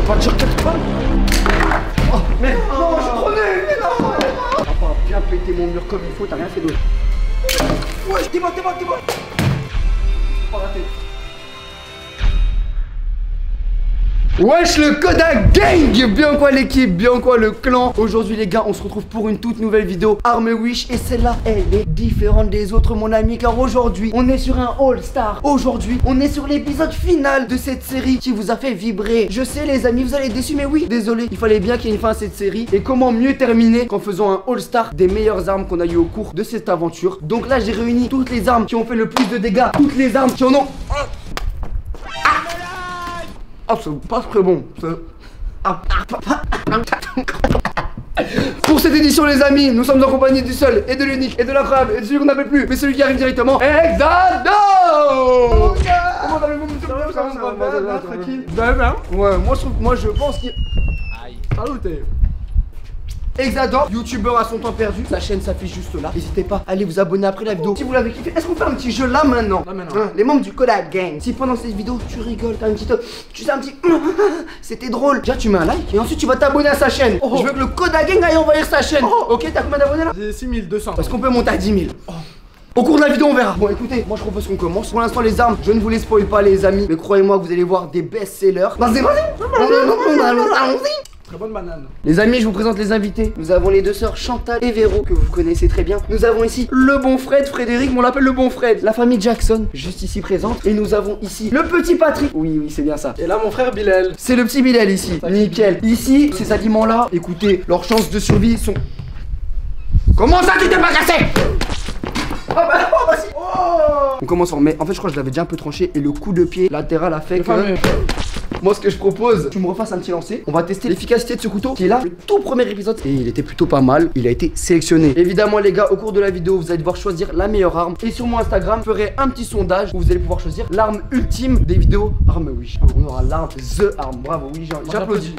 va te dire quelque part. Oh, mais non, je suis trop nul, mais non. T'as pas bien pété mon mur comme il faut, t'as rien fait d'autre. Ouais, t'es bon. Pas raté. Wesh le Kodak Gang. Bien quoi l'équipe, bien quoi le clan. Aujourd'hui les gars, on se retrouve pour une toute nouvelle vidéo Arme Wish. Et celle-là, elle est différente des autres mon ami. Car aujourd'hui, on est sur un All Star. Aujourd'hui, on est sur l'épisode final de cette série qui vous a fait vibrer. Je sais les amis, vous allez être déçus, mais oui, désolé. Il fallait bien qu'il y ait une fin à cette série. Et comment mieux terminer qu'en faisant un All Star des meilleures armes qu'on a eu au cours de cette aventure. Donc là, j'ai réuni toutes les armes qui ont fait le plus de dégâts. Toutes les armes qui en ont... Oh, c'est pas très bon. Pour cette édition les amis, nous sommes en compagnie du seul et de l'unique et de l'incroyable et de celui qu'on n'appelle plus, mais celui qui arrive directement, Exado. Comment allez-vous monsieur? Ça va, tranquille. Vous allez bien? Ouais, moi je pense qu'il... Aïe. Salut. Exado, youtubeur à son temps perdu, sa chaîne s'affiche juste là. N'hésitez pas à aller vous abonner après la vidéo si vous l'avez kiffé. Est-ce qu'on fait un petit jeu là maintenant? Hein, les membres du Kodak Gang. Si pendant cette vidéo tu rigoles, t'as un petit tu sais un petit c'était drôle. Déjà tu mets un like et ensuite tu vas t'abonner à sa chaîne. Je veux que le Kodak Gang aille envahir sa chaîne. Ok, t'as combien d'abonnés là? J'ai 6200. Est-ce qu'on peut monter à 10 000? Au cours de la vidéo on verra. Bon écoutez, moi je propose qu'on commence. Pour l'instant les armes, je ne vous les spoil pas les amis, mais croyez-moi que vous allez voir des best-sellers. Vas-y. Très bonne banane. Les amis, je vous présente les invités. Nous avons les deux sœurs Chantal et Véro, que vous connaissez très bien. Nous avons ici le bon Fred, Frédéric, mais on l'appelle le bon Fred. La famille Jackson, juste ici présente. Et nous avons ici le petit Patrick. Oui, c'est bien ça. Et là, mon frère Bilal. C'est le petit Bilal ici. Nickel. Ici, ces aliments-là, écoutez, leurs chances de survie sont... Comment ça, tu t'es pas cassé? Vas-y. On commence en... Mais en fait, je crois que je l'avais déjà un peu tranché. Et le coup de pied latéral a fait que... Moi ce que je propose, tu me refasses un petit lancer. On va tester l'efficacité de ce couteau qui est là, le tout premier épisode. Et il était plutôt pas mal, il a été sélectionné. Évidemment les gars, au cours de la vidéo, vous allez devoir choisir la meilleure arme. Et sur mon Instagram, je ferai un petit sondage où vous allez pouvoir choisir l'arme ultime des vidéos Arme Wish. On aura l'arme The Arm, bravo, oui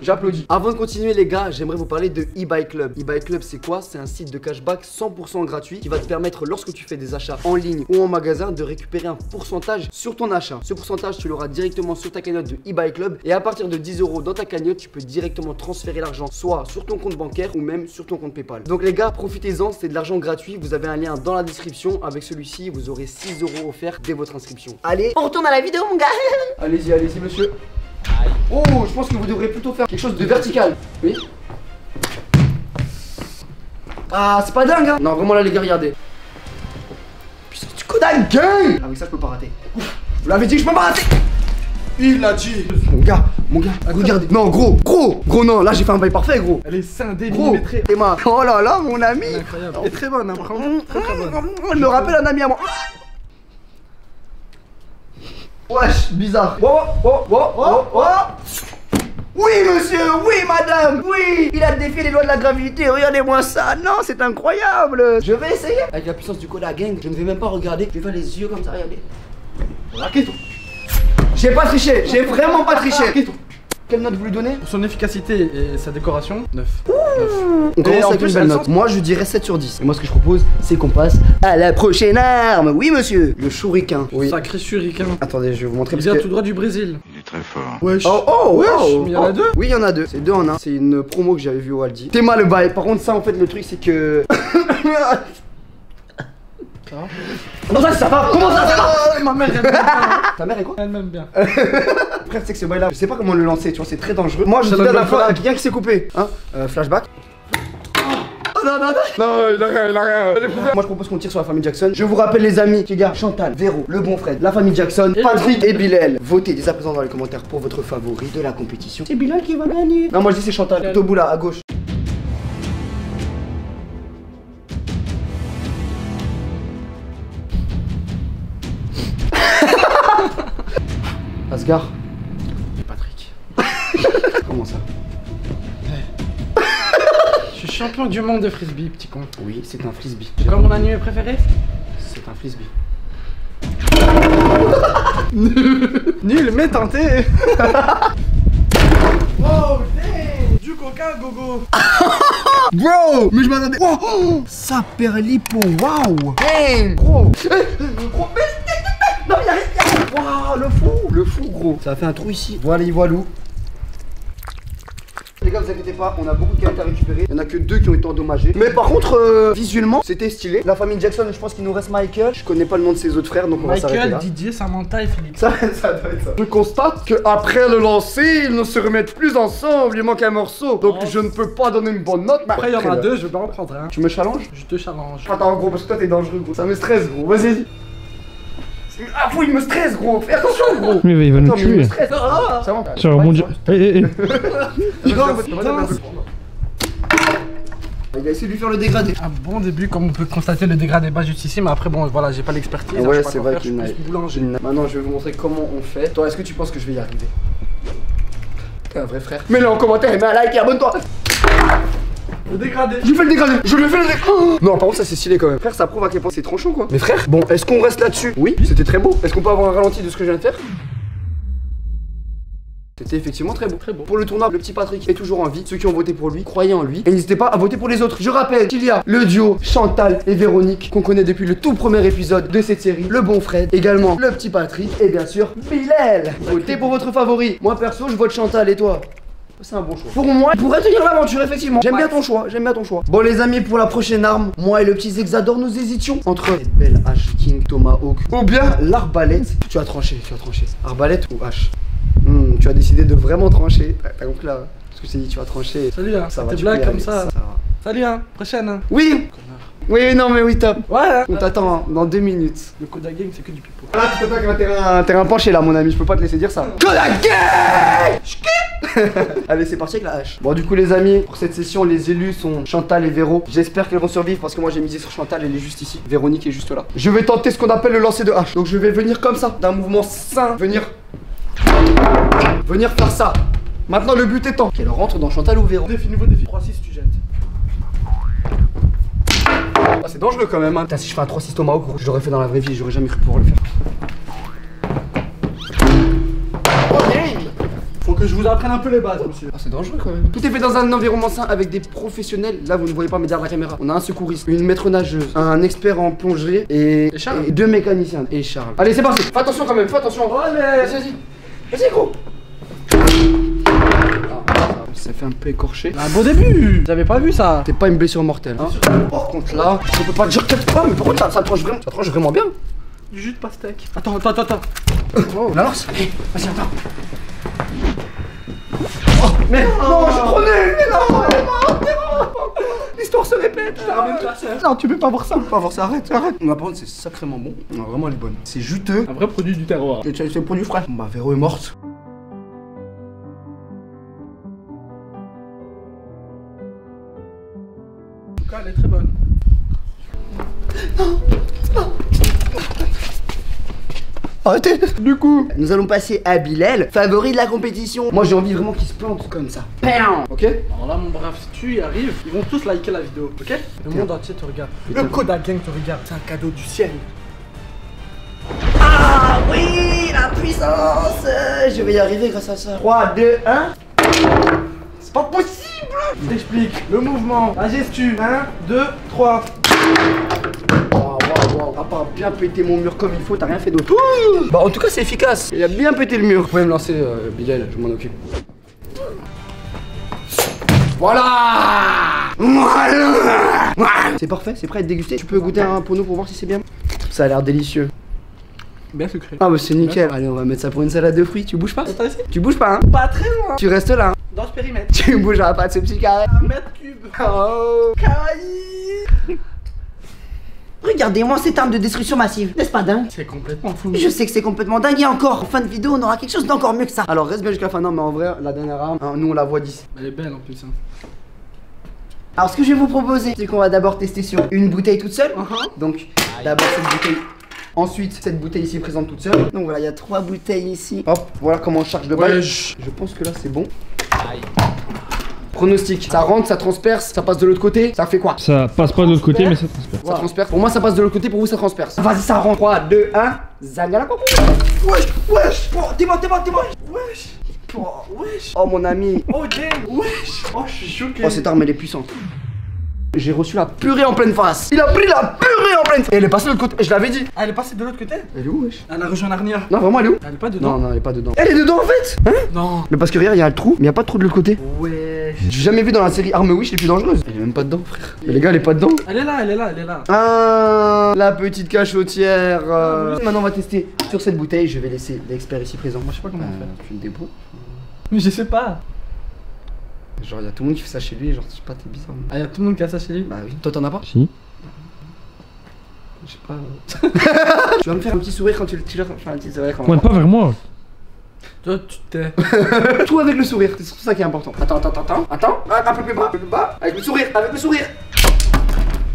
j'applaudis. Avant de continuer les gars, j'aimerais vous parler de eBuy Club. eBuy Club c'est quoi? C'est un site de cashback 100% gratuit qui va te permettre lorsque tu fais des achats en ligne ou en magasin de récupérer un pourcentage sur ton achat. Ce pourcentage tu l'auras directement sur ta cagnotte de eBuy Club. Et à partir de 10 € dans ta cagnotte, tu peux directement transférer l'argent soit sur ton compte bancaire ou même sur ton compte PayPal. Donc les gars, profitez-en, c'est de l'argent gratuit. Vous avez un lien dans la description. Avec celui-ci, vous aurez 6 € offerts dès votre inscription. Allez, on retourne à la vidéo mon gars. Allez-y monsieur. Oh, je pense que vous devrez plutôt faire quelque chose de vertical. Oui. Ah, c'est pas dingue hein. Non, vraiment là les gars, regardez. Putain, tu Kodak Gang. Avec ça, je peux pas rater. Vous l'avez dit que je peux pas rater. Il l'a dit. Mon gars, regardez. Non, gros, non, là j'ai fait un bail parfait, gros. Elle est scindée, millimétrée. Et ma... Oh là là, mon ami. Incroyable. Elle est très bonne, hein, vraiment. Très bonne. Elle me rappelle un ami à moi. Wesh, bizarre. Oui, monsieur, oui, madame, oui. Il a défié les lois de la gravité, regardez-moi ça. Non, c'est incroyable. Je vais essayer. Avec la puissance du Kodak Gang, je ne vais même pas regarder. Je vais faire les yeux comme ça, regardez. Regardez tout. J'ai pas triché, j'ai vraiment pas triché. Quelle note vous lui donnez? Pour son efficacité et sa décoration, 9. On commence avec une belle note. Moi je dirais 7 sur 10. Et moi ce que je propose, c'est qu'on passe à la prochaine arme. Oui monsieur. Le shuriken. Oui. Sacré shuriken. Attendez, je vais vous montrer. Il vient tout droit du Brésil. Il est très fort. Wesh. Wesh. Mais il y en a deux? Oui, il y en a deux. C'est 2 en 1. C'est une promo que j'avais vue au Aldi. T'es mal le bail. Par contre ça en fait le truc c'est que... Ça va? Non ça va. Comment ça va? Ma mère elle m'aime bien. Ta mère est quoi? Elle m'aime bien. Frère c'est que ce bail là, je sais pas comment le lancer, tu vois, c'est très dangereux. Moi je te donne la fois à quelqu'un qui s'est coupé. Hein? Flashback. Non, il a rien. Moi je propose qu'on tire sur la famille Jackson. Je vous rappelle les amis, les gars, Chantal, Véro, le bon Fred, la famille Jackson, Patrick et Bilal. Votez dès à présent dans les commentaires pour votre favori de la compétition. C'est Bilal qui va gagner. Non moi je dis c'est Chantal, tout au bout là, à gauche. Asgard. Patrick. Comment ça? Je suis champion du monde de frisbee, petit con. Oui, c'est un frisbee. C'est quoi mon anime préféré? C'est un frisbee. Nul mais tenté. Oh damn. Du coca gogo. Bro, mais je m'attendais. Oh, ça perlipo, waouh. Hey, gros. Gros, non, il y a rien. Waouh, le fou, gros. Ça a fait un trou ici. Voilà, voilou. Les gars, vous inquiétez pas, on a beaucoup de canettes à récupérer. Il y en a que 2 qui ont été endommagées. Mais par contre, visuellement, c'était stylé. La famille Jackson, je pense qu'il nous reste Michael. Je connais pas le nom de ses autres frères, donc on va s'arrêter là. Michael, Didier, Samantha et Philippe. Ça doit être ça. Je constate qu'après le lancer, ils ne se remettent plus ensemble. Il manque un morceau. Donc je ne peux pas donner une bonne note. Après, il y en a 2, je vais pas en prendre un. Tu me challenges? Je te challenge. Attends, gros, parce que toi t'es dangereux, gros. Ça me stresse, gros. Vas-y. Ah, faut, il me stresse, gros. Fais attention, gros. Mais il va nous Attends, mais il me tuer. stresse. Ah, ça va. Ça rebondit. Il a essayé de lui faire le dégradé. Un bon début, comme on peut constater, le dégradé bas juste ici, mais après, bon, voilà, j'ai pas l'expertise. Ouais, je sais pas c'est quoi vrai faire, qu'il je n'a- suis plus boulanger. Maintenant, je vais vous montrer comment on fait. Toi, est-ce que tu penses que je vais y arriver? T'es un vrai frère. Mets-le en commentaire et mets un like et abonne-toi. Le dégradé. Je fais le dégradé. Je le fais le dégradé. Oh non, par contre, ça c'est stylé quand même. Frère, ça prouve à quel point c'est tranchant quoi. Mais frère, bon, est-ce qu'on reste là-dessus? Oui, c'était très beau. Est-ce qu'on peut avoir un ralenti de ce que je viens de faire? C'était effectivement très beau. Très beau. Pour le tournoi, le petit Patrick est toujours en vie. Ceux qui ont voté pour lui, croyez en lui. Et n'hésitez pas à voter pour les autres. Je rappelle qu'il y a le duo Chantal et Véronique qu'on connaît depuis le tout premier épisode de cette série. Le bon Fred, également le petit Patrick et bien sûr Bilal. Votez pour votre favori. Moi perso, je vote Chantal et toi? C'est un bon choix. Pour moi, il pourrait tenir l'aventure, effectivement. J'aime bien ton choix, j'aime bien ton choix. Bon, les amis, pour la prochaine arme, moi et le petit Zexador, nous hésitions entre cette belle hache King Tomahawk ou bien l'arbalète. Tu as tranché, tu as tranché. Arbalète ou hache? Tu as décidé de vraiment trancher. T'as compris là? Parce que je t'ai dit, tu vas trancher. Salut, hein. Ça va, Tes tu peux y blagues comme arriver, ça. va. Salut, hein. Prochaine, hein. Oui! Oui, non, mais oui, top. Ouais, hein. On t'attend hein, dans 2 minutes. Le Koda Gang, c'est que du pipeau. Là, tu t'attaques un terrain penché là, mon ami. Je peux pas te laisser dire ça. Kodak Gang. Allez, c'est parti avec la hache. Bon, du coup, les amis, pour cette session, les élus sont Chantal et Véro. J'espère qu'elles vont survivre parce que moi j'ai misé sur Chantal, elle est juste ici. Véronique est juste là. Je vais tenter ce qu'on appelle le lancer de hache. Donc, je vais venir comme ça, d'un mouvement sain. Venir faire ça. Maintenant, le but étant qu'elle rentre dans Chantal ou Véro. Défi, nouveau défi. 3-6, tu jettes. Ah, c'est dangereux quand même. Hein. Putain, si je fais un 3-6 Tomahawk, gros, je l'aurais fait dans la vraie vie. J'aurais jamais cru pouvoir le faire. Oh, dang. Faut que je vous apprenne un peu les bases, monsieur. Ah, c'est dangereux quand même. Tout est fait dans un environnement sain avec des professionnels. Là, vous ne voyez pas, mais derrière la caméra. On a un secouriste, une maître nageuse, un expert en plongée et 2 mécaniciens. Et Charles. Allez, c'est parti. Fais attention quand même, fais attention. Allez, vas-y. Vas-y, gros. Ça fait un peu écorché. Un beau début. J'avais pas vu ça. C'est pas une blessure mortelle. Hein. Par contre, là, je peux pas dire quelque part, mais par contre, ça tranche vraiment bien. Du jus de pastèque. Attends. Oh, la lance. Allez, vas-y, attends. Oh, mais non, je prenais. Mais non, l'histoire se répète. Non, tu peux pas voir ça. On peut pas voir ça, arrête. On va prendre, c'est sacrément bon. Non, vraiment, elle est bonne. C'est juteux. Un vrai produit du terroir. Et c'est le produit frais. Bon, bah, Véro est morte. En tout cas, elle est très bonne. Arrêtez. Du coup, nous allons passer à Bilal, favori de la compétition. Moi, j'ai envie vraiment qu'il se plante comme ça. Bam. Ok. Alors là, mon brave, si tu y arrives, ils vont tous liker la vidéo, ok? Le monde entier te regarde. Le Koda Gang te regarde. C'est un cadeau du ciel. Ah oui, la puissance. Je vais y arriver grâce à ça. 3, 2, 1. C'est pas possible. Je t'explique. Le mouvement, la gestu. 1, 2, 3. Wow. À part bien péter mon mur comme il faut, t'as rien fait d'autre. Bah en tout cas c'est efficace. Il a bien pété le mur. Vous pouvez me lancer Bilal, je m'en occupe. Voilà. C'est parfait, c'est prêt à être dégusté. Tu peux goûter un pour nous pour voir si c'est bien. Ça a l'air délicieux. Bien sucré. Ah bah c'est nickel. Allez, on va mettre ça pour une salade de fruits. Tu bouges pas? Attends ici. Tu bouges pas hein? Pas très loin. Tu restes là hein? Dans ce périmètre. Tu bougeras pas de ce petit carré. 1 mètre cube. Oh. Kawaii. Regardez-moi cette arme de destruction massive, n'est-ce pas dingue? C'est complètement fou. Je sais que c'est complètement dingue et encore, en fin de vidéo, on aura quelque chose d'encore mieux que ça. Alors reste bien jusqu'à la fin. Non mais en vrai, la dernière arme, hein, nous on la voit d'ici. Elle est belle en plus. Hein. Alors ce que je vais vous proposer, c'est qu'on va d'abord tester sur une bouteille toute seule. Donc d'abord cette bouteille. Ensuite, cette bouteille ici présente toute seule. Donc voilà, il y a 3 bouteilles ici. Hop, voilà comment on charge de balle. Je pense que là c'est bon. Pronostic, ça rentre, ça transperce, ça passe de l'autre côté, ça fait quoi? Ça passe pas de l'autre côté, mais ça transperce. Ça transperce. Pour moi ça passe de l'autre côté, pour vous ça transperce. Vas-y, ça rentre. 3, 2, 1. Zangala. Wesh. Oh, t'es mort. Wesh. Wesh. Oh mon ami. Oh damn. Wesh. Oh, je suis choqué. Oh, cette arme elle est puissante. J'ai reçu la purée en pleine face. Il a pris la purée en pleine face. Et elle est passée de l'autre côté, je l'avais dit. Ah, elle est passée de l'autre côté? Elle est où, wesh? Elle a rejoint Narnia. Non, vraiment, elle est où? Elle est pas dedans. Non, elle est pas dedans. Elle est dedans en fait. Hein? Non. Mais parce que regarde, il y a le trou, mais il y a pas de trou de l'autre côté. Wesh. wesh. J'ai jamais vu dans la série Arme Wish les plus dangereuses. Elle est même pas dedans, frère. Mais les gars, elle est pas dedans. Elle est là, elle est là, elle est là. Ah, la petite cachotière. Maintenant, on va tester sur cette bouteille. Je vais laisser l'expert ici présent. Moi, je sais pas comment on fait. Tu me débrouilles. Mais je sais pas. Genre, y'a tout le monde qui fait ça chez lui. Genre, je sais pas, t'es bizarre. Ah, y'a tout le monde qui a ça chez lui. Bah oui. Toi, t'en as pas? Si. Je sais pas. Tu vas me faire un petit sourire quand tu le tires. Enfin, un petit sourire quand Ouais, pas vers moi. Toi, tu t'es. Tout avec le sourire, c'est surtout ça qui est important. Attends. Un peu plus bas. Avec le sourire.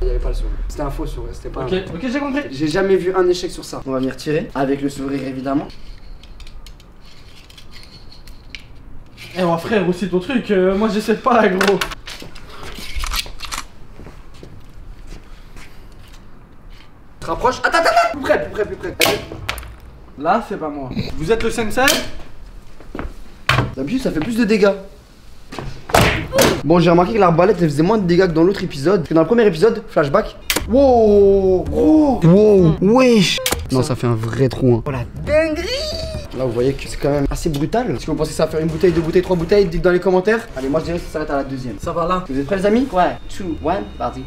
Il y avait pas le sourire. C'était un faux sourire, c'était pas Ok, j'ai compris. J'ai jamais vu un échec sur ça. On va venir tirer. Avec le sourire, évidemment. Eh, oh, frère, aussi ton truc. Moi, je sais pas, gros. Tu te rapproches. Attends. Plus près. Là, c'est pas moi. Vous êtes le sensei? D'habitude, ça fait plus de dégâts. Bon, j'ai remarqué que l'arbalète elle faisait moins de dégâts que dans l'autre épisode. Que dans le premier épisode, flashback. Wow, wesh. Non, ça fait un vrai trou. Hein. Oh la dinguerie. Là, vous voyez que c'est quand même assez brutal. Est-ce que vous pensez que ça va faire une bouteille, deux bouteilles, trois bouteilles? Dites dans les commentaires. Allez, moi je dirais que ça s'arrête à la deuxième. Ça va là. Vous êtes prêts, les amis? Ouais, 2, 1, parti.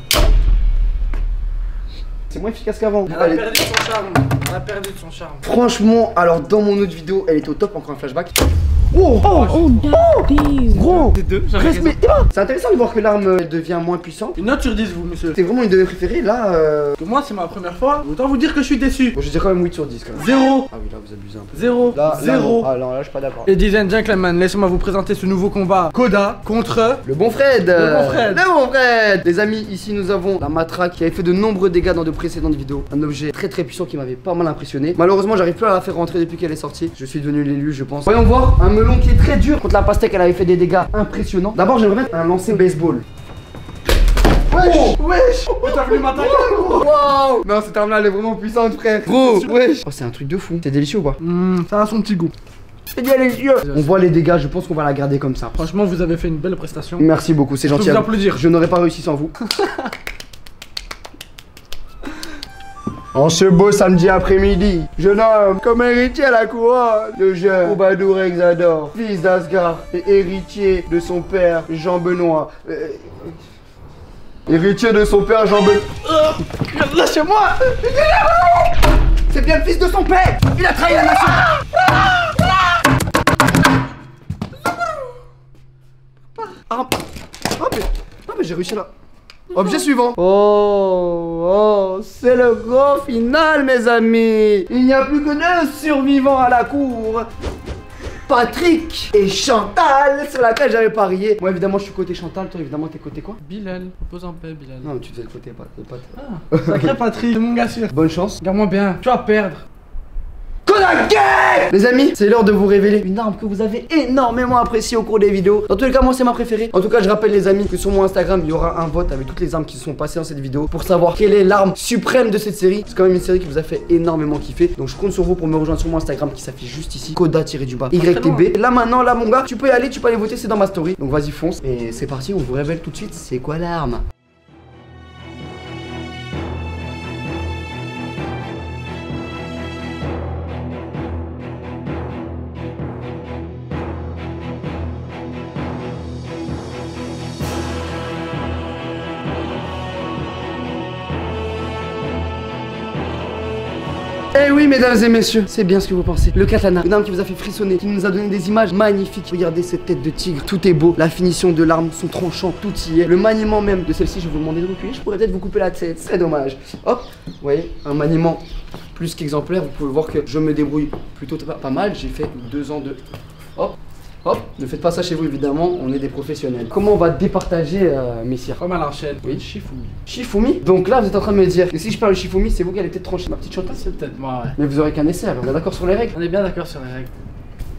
C'est moins efficace qu'avant. Elle a perdu de son charme. Elle a perdu de son charme. Franchement, alors dans mon autre vidéo, elle était au top. Encore un flashback. Gros. C'est deux. C'est intéressant de voir que l'arme elle devient moins puissante. Une note sur 10, vous, monsieur. C'est vraiment une de mes préférées. Là, Que moi, c'est ma première fois. Autant vous dire que je suis déçu. bon, je dirais quand même 8 sur 10 quand même. 0. Ah oui, là vous abusez un peu. 0. Là, 0. Ah non, là je suis pas d'accord. Ladies and gentlemen, laissez-moi vous présenter ce nouveau combat. Koda contre. Le bon Fred. Le bon Fred. Les amis, ici nous avons la matraque qui avait fait de nombreux dégâts dans de précédentes vidéos. Un objet très puissant qui m'avait pas mal impressionné. Malheureusement, j'arrive plus à la faire rentrer depuis qu'elle est sortie. Je suis devenu l'élu, je pense. Voyons voir un melon qui est très dur. Contre la pastèque, elle avait fait des dégâts impressionnants. D'abord, j'aimerais mettre un lancer baseball. Wesh. Oh, t'as voulu m'attaquer, gros. Wow. Non, cette arme-là, elle est vraiment puissante, frère. Gros, wesh. Oh, c'est un truc de fou. C'est délicieux ou pas? Ça a son petit goût. C'est délicieux. On voit les dégâts, je pense qu'on va la garder comme ça. Franchement, vous avez fait une belle prestation. Merci beaucoup, c'est Je peux gentil. vous applaudir. Je n'aurais pas réussi sans vous. En ce beau samedi après-midi, jeune homme, comme héritier à la couronne, le jeune Troubadour Exador, fils d'Asgard et héritier de son père Jean-Benoît. Héritier de son père Jean-Benoît. Lâchez-moi. C'est bien le fils de son père. Il a trahi la nation. Ah mais j'ai réussi là. Objet suivant. Oh, c'est le grand final, mes amis. Il n'y a plus que 2 survivants à la cour. Patrick et Chantal, sur laquelle j'avais parié. Moi, évidemment, je suis côté Chantal. Toi, évidemment, t'es côté quoi? Bilal, repose en paix, Bilal. Non, mais tu faisais le côté pas. Ah, sacré Patrick, c'est mon gars sûr. Bonne chance. Garde-moi bien, tu vas perdre. Kodak! Les amis, c'est l'heure de vous révéler une arme que vous avez énormément appréciée au cours des vidéos. Dans tous les cas, moi c'est ma préférée. En tout cas, je rappelle les amis que sur mon Instagram, il y aura un vote avec toutes les armes qui se sont passées dans cette vidéo pour savoir quelle est l'arme suprême de cette série. C'est quand même une série qui vous a fait énormément kiffer. Donc je compte sur vous pour me rejoindre sur mon Instagram qui s'affiche juste ici, Koda-YTB. Et là maintenant, là mon gars, tu peux y aller, tu peux aller voter, c'est dans ma story. Donc vas-y fonce. Et c'est parti, on vous révèle tout de suite c'est quoi l'arme. Eh oui, mesdames et messieurs, c'est bien ce que vous pensez. Le katana, une arme qui vous a fait frissonner, qui nous a donné des images magnifiques. Regardez cette tête de tigre, tout est beau. La finition de l'arme, son tranchant, tout y est. Le maniement même de celle-ci, je vais vous demander de reculer. Je pourrais peut-être vous couper la tête, c'est dommage. Hop, vous voyez, un maniement plus qu'exemplaire. Vous pouvez voir que je me débrouille plutôt pas mal. J'ai fait 2 ans de... Hop. Hop, ne faites pas ça chez vous évidemment, on est des professionnels. Comment on va départager messieurs? Comme à l'enchaîne. Oui. Shifumi. Shifumi? Donc là vous êtes en train de me dire que si je parle de Shifumi, c'est vous qui allez peut-être trancher ma petite Chantal? C'est peut-être moi, ouais. Mais vous aurez qu'un essai alors, on est d'accord sur les règles? On est bien d'accord sur les règles.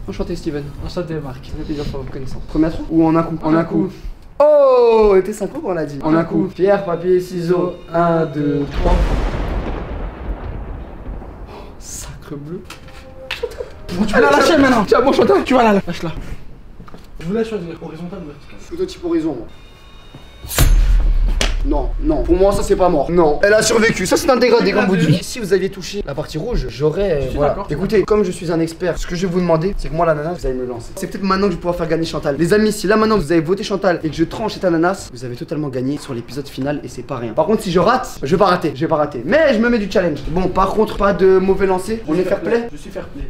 Enchanté Steven. Enchanté Marc. Ça fait plaisir de faire votre connaissance. Premier trou ou en un coup? En un coup. Oh, était 5 coups on l'a dit. En un coup. Pierre, papier, ciseaux. 1, 2, 3. Sacre bleu. Tu vas la lâcher maintenant. Tiens, bon Chantal. Tu vas la lâche-la. Je vous laisse choisir horizontal ou vertical. Plutôt type horizon moi. Non, non. Pour moi, ça c'est pas mort. Non. Elle a survécu. Ça c'est un dégradé comme vous dites. Si vous aviez touché la partie rouge, j'aurais. Voilà. Écoutez, comme je suis un expert, ce que je vais vous demander, c'est que moi l'ananas, vous allez me lancer. C'est peut-être maintenant que je vais pouvoir faire gagner Chantal. Les amis, si là maintenant vous avez voté Chantal et que je tranche cet ananas, vous avez totalement gagné sur l'épisode final et c'est pas rien. Par contre, si je rate, je vais pas rater. Je vais pas rater. Mais je me mets du challenge. Bon, par contre, pas de mauvais lancer. On est fair play. Je suis fair play.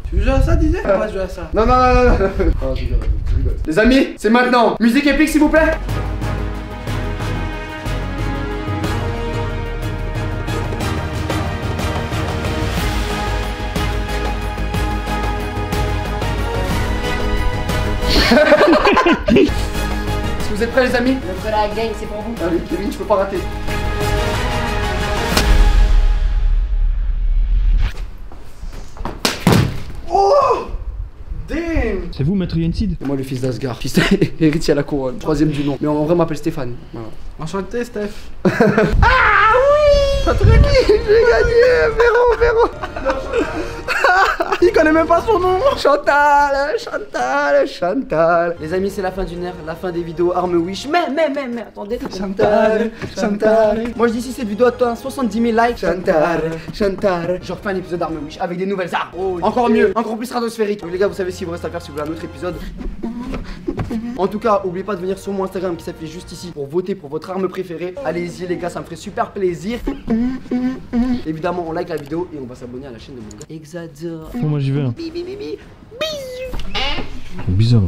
Tu veux jouer à ça, disais? On va jouer à ça. Non, non, non, non, non. Oh, je rigole. Les amis, c'est maintenant. Musique épique, s'il vous plaît. Est-ce que vous êtes prêts, les amis? Le Kodak Gang, c'est pour vous. Allez, Kevin, tu peux pas rater. Oh! Damn! C'est vous, Maître Yensid? Et moi, le fils d'Asgard, fils héritier à la couronne, troisième du nom. Mais en vrai, on m'appelle Stéphane. Voilà. Enchanté, Steph. Ah oui! Pas très bien, j'ai gagné, Véro. Il connaît même pas son nom. Chantal. Les amis, c'est la fin d'une ère, la fin des vidéos Arme Wish. Mais, attendez. Chantal. Moi, je dis si cette vidéo atteint 70 000 likes. Chantal. Je refais un épisode d'Arme Wish avec des nouvelles armes. Oh, encore mieux, encore plus stratosphérique. Donc, les gars, vous savez, si vous reste à faire, si vous voulez un autre épisode. En tout cas, n'oubliez pas de venir sur mon Instagram qui s'affiche juste ici pour voter pour votre arme préférée. Allez-y, les gars, ça me ferait super plaisir. Évidemment, on like la vidéo et on va s'abonner à la chaîne de mon gars Exador. Bon, moi j'y vais là. Bisous. Bizarre.